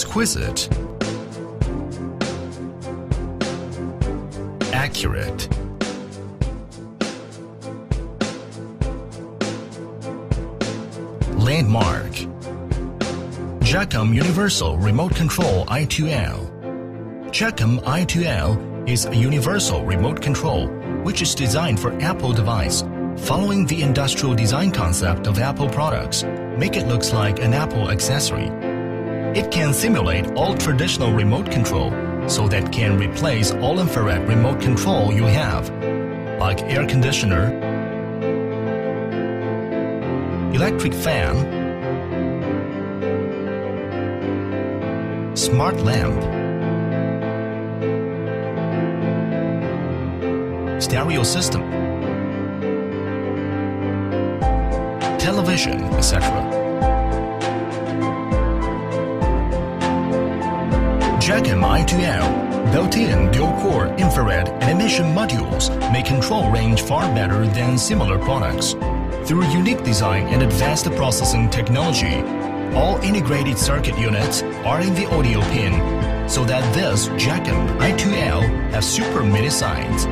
Exquisite. Accurate. Landmark. Jacom Universal Remote Control I2L. Jacom I2L is a universal remote control which is designed for Apple device, following the industrial design concept of Apple products, make it looks like an Apple accessory. It can simulate all traditional remote control so that can replace all infrared remote control you have, like air conditioner, electric fan, smart lamp, stereo system, television, etc. Jacom I2L built-in dual-core infrared and emission modules make control range far better than similar products. Through unique design and advanced processing technology, all integrated circuit units are in the audio pin, so that this Jacom I2L has super mini size.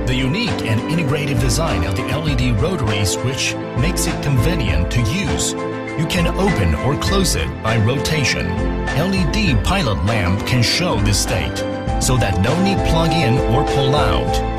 The unique and integrated design of the LED rotary switch makes it convenient to use. You can open or close it by rotation. LED pilot lamp can show this state, so that no need plug in or pull out.